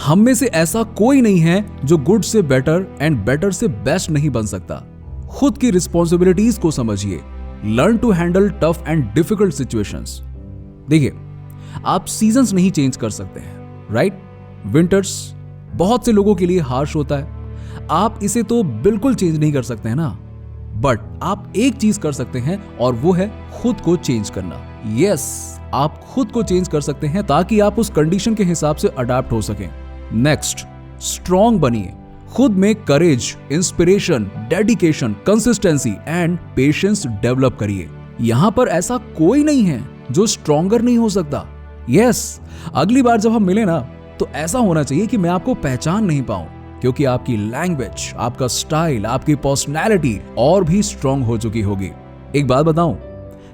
हम में से ऐसा कोई नहीं है जो गुड से बेटर एंड बेटर से बेस्ट नहीं बन सकता। खुद की रिस्पॉन्सिबिलिटीज को समझिए। Learn to handle tough and difficult situations. देखिए, आप सीजन्स नहीं चेंज कर सकते हैं, राइट? विंटर्स बहुत से लोगों के लिए हार्श होता है, आप इसे तो बिल्कुल चेंज नहीं कर सकते हैं ना। बट आप एक चीज कर सकते हैं और वो है खुद को चेंज करना। यस, आप खुद को चेंज कर सकते हैं ताकि आप उस कंडीशन के हिसाब से अडैप्ट हो सकें। नेक्स्ट, स्ट्रॉन्ग बनिए। खुद में courage, inspiration, dedication, consistency and patience develop करिए। यहां पर ऐसा कोई नहीं है जो स्ट्रॉन्गर नहीं हो सकता। यस, अगली बार जब हम मिले ना तो ऐसा होना चाहिए कि मैं आपको पहचान नहीं पाऊं, क्योंकि आपकी लैंग्वेज, आपका स्टाइल, आपकी पर्सनैलिटी और भी स्ट्रॉन्ग हो चुकी होगी। एक बात बताऊं,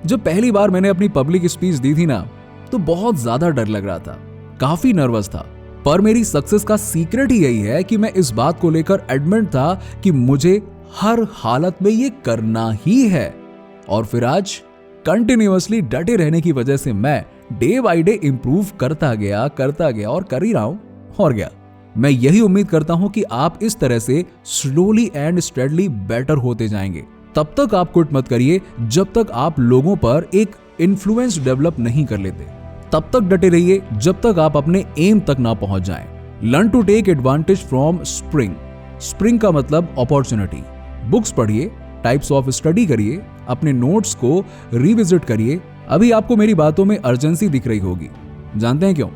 जब पहली बार मैंने अपनी पब्लिक स्पीच दी थी ना तो बहुत ज्यादा डर लग रहा था, काफी नर्वस था। पर मेरी सक्सेस का सीक्रेट ही यही है कि मैं इस बात को लेकर एडमेंट था कि मुझे हर हालत में ये करना ही है। और फिर आज कंटिन्यूअसली डटे रहने की वजह से मैं डे बाय डे इंप्रूव करता गया और कर ही रहा हूं। और क्या, मैं यही उम्मीद करता हूं कि आप इस तरह से स्लोली एंड स्टेडली बेटर होते जाएंगे। तब तक आप क्विट मत करिए जब तक आप लोगों पर एक इन्फ्लुएंस डेवलप नहीं कर लेते। तब तक डटे रहिए जब तक आप अपने एम तक ना पहुंच जाएं। Learn to take advantage from spring. Spring का मतलब अपॉर्चुनिटी। बुक्स पढ़िए, टाइप्स ऑफ स्टडी करिए, अपने नोट्स को रिविजिट करिए। अभी आपको मेरी बातों में अर्जेंसी दिख रही होगी। जानते हैं क्यों?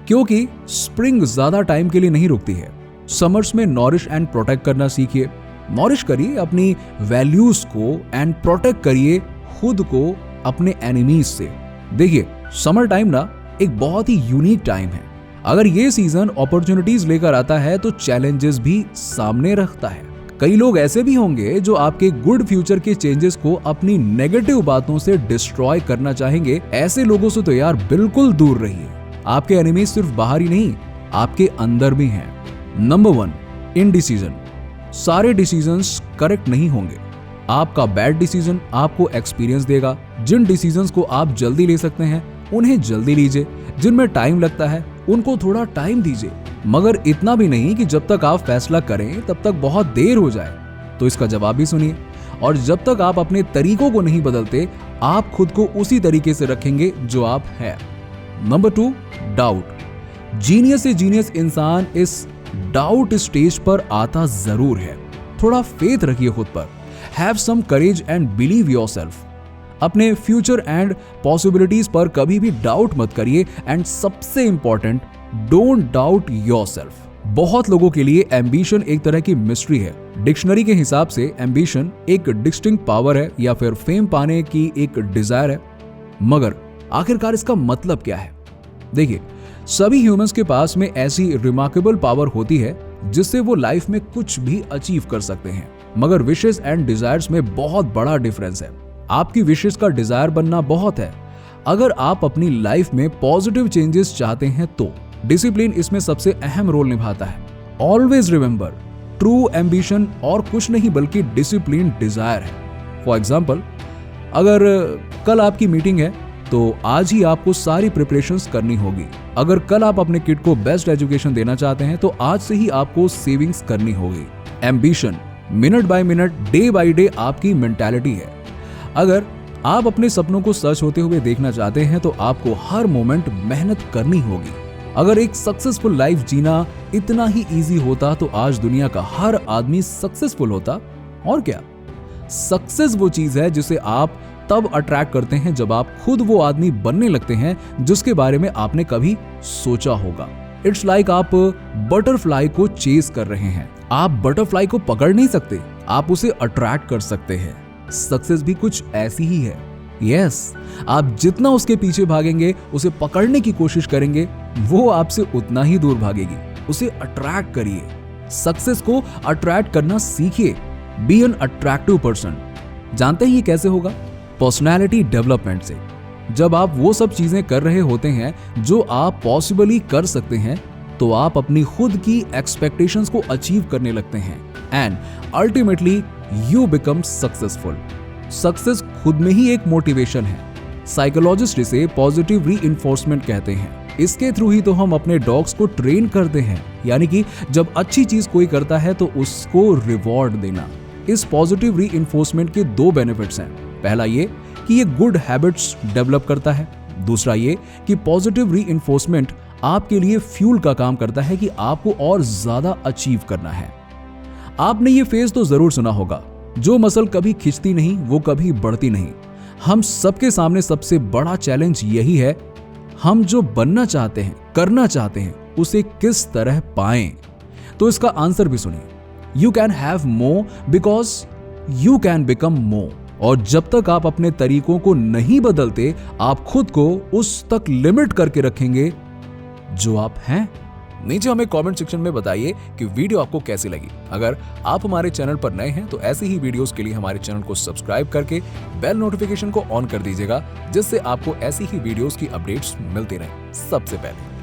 क्योंकि स्प्रिंग ज्यादा टाइम के लिए नहीं रुकती है। समर्स में नॉरिश एंड प्रोटेक्ट करना सीखिए। नॉरिश करिए अपनी वैल्यूज को एंड प्रोटेक्ट करिए खुद को अपने एनिमीज से। देखिए, समर टाइम ना एक बहुत ही यूनिक टाइम है। अगर ये सीजन अपॉर्चुनिटीज लेकर आता है तो चैलेंजेस भी सामने रखता है। कई लोग ऐसे भी होंगे जो आपके गुड फ्यूचर के चेंजेस को अपनी नेगेटिव बातों से डिस्ट्रॉय करना चाहेंगे। ऐसे लोगों से तो यार बिल्कुल दूर रहिए। आपके एनिमीज सिर्फ बाहर ही नहीं, आपके अंदर भी हैं। Number 1, indecision. सारे डिसीजंस करेक्ट नहीं होंगे। आपका बैड डिसीजन आपको एक्सपीरियंस देगा। जिन डिसीजंस को आप जल्दी ले सकते हैं उन्हें जल्दी लीजिए, जिनमें टाइम लगता है उनको थोड़ा टाइम दीजिए, मगर इतना भी नहीं कि जब तक आप फैसला करें तब तक बहुत देर हो जाए। तो इसका जवाब भी सुनिए। और जब तक आप अपने तरीकों को नहीं बदलते, आप खुद को उसी तरीके से रखेंगे जो आप हैं। Number 2, doubt. जीनियस से जीनियस इंसान इस डाउट स्टेज पर आता जरूर है। थोड़ा फेथ रखिए खुद पर। Have some courage and believe yourself. अपने फ्यूचर एंड पॉसिबिलिटीज पर कभी भी डाउट मत करिए। एंड सबसे इंपॉर्टेंट, डोंट डाउट योरसेल्फ। बहुत लोगों के लिए एम्बिशन एक तरह की मिस्ट्री है। डिक्शनरी के हिसाब से एम्बिशन एक डिस्टिंक्ट पावर है या फिर फेम पाने की एक डिजायर है। मगर आखिरकार इसका मतलब क्या है? देखिए, सभी ह्यूमंस के पास में ऐसी रिमार्केबल पावर होती है जिससे वो लाइफ में कुछ भी अचीव कर सकते हैं। मगर विशेस एंड डिजायर्स में बहुत बड़ा डिफरेंस है। आपकी विशेस का डिजायर बनना बहुत है। अगर आप अपनी लाइफ में पॉजिटिव चेंजेस चाहते हैं तो डिसिप्लिन इसमें सबसे अहम रोल निभाता है। ऑलवेज रिमेंबर, ट्रू एम्बिशन और कुछ नहीं बल्कि डिसिप्लिन डिजायर है। फॉर एग्जाम्पल, अगर कल आपकी मीटिंग है तो आज ही आपको सारी प्रिपरेशंस करनी होगी। अगर कल आप अपने किड को बेस्ट एजुकेशन देना चाहते हैं तो आज से ही आपको सेविंग्स करनी होगी। Ambition minute by minute, day by day आपकी मेंटालिटी है। अगर आप अपने सपनों को सच होते हुए देखना चाहते हैं तो आपको हर मोमेंट मेहनत करनी होगी। अगर एक सक्सेसफुल लाइफ जीना इतना ही इजी होता तो आज दुनिया का हर आदमी सक्सेसफुल होता। और क्या, सक्सेस वो चीज है जिसे आप तब अट्रैक्ट करते हैं जब आप खुद वो आदमी बनने लगते हैं जिसके बारे में आपने कभी सोचा होगा। इट्स लाइक आप बटरफ्लाई को चेस कर रहे हैं। आप बटरफ्लाई को पकड़ नहीं सकते, आप उसे अट्रैक्ट कर सकते हैं। सक्सेस भी कुछ ऐसी ही है। यस, आप जितना उसके पीछे भागेंगे, उसे पकड़ने की कोशिश करेंगे, वो आपसे उतना ही दूर भागेगी। उसे अट्रैक्ट करिए। सक्सेस को अट्रैक्ट करना सीखिए। Be an attractive person. जानते हैं ये कैसे होगा? पर्सनैलिटी डेवलपमेंट से। जब आप वो सब चीजें कर रहे होते हैं जो आप पॉसिबली कर सकते हैं तो आप अपनी खुद की एक्सपेक्टेशंस को अचीव करने लगते हैं and ultimately you become successful. Success खुद में ही एक मोटिवेशन है। साइकोलॉजिस्ट इसे पॉजिटिव रीइंफोर्समेंट कहते हैं। इसके थ्रू ही तो हम अपने डॉग्स को ट्रेन करते हैं, यानी कि जब अच्छी चीज कोई करता है तो उसको रिवॉर्ड देना। इस पॉजिटिव रीइंफोर्समेंट के दो बेनिफिट्स हैं। पहला ये कि ये गुड हैबिट्स डेवलप करता है, दूसरा ये कि पॉजिटिव रीइंफोर्समेंट आपके लिए फ्यूल का काम करता है कि आपको और ज्यादा अचीव करना है। आपने ये फेज तो जरूर सुना होगा, जो मसल कभी खिंचती नहीं वो कभी बढ़ती नहीं। हम सबके सामने सबसे बड़ा चैलेंज यही है, हम जो बनना चाहते हैं, करना चाहते हैं, उसे किस तरह पाएं। तो इसका आंसर भी सुनिए, you can have more because you can become more. और जब तक आप अपने तरीकों को नहीं बदलते, आप खुद को उस तक लिमिट करके रखेंगे जो आप हैं। नीचे हमें कमेंट सेक्शन में बताइए कि वीडियो आपको कैसी लगी। अगर आप हमारे चैनल पर नए हैं तो ऐसी ही वीडियोस के लिए हमारे चैनल को सब्सक्राइब करके बेल नोटिफिकेशन को ऑन कर दीजिएगा, जिससे आपको ऐसी ही वीडियोस की अपडेट्स मिलती रहे सबसे पहले।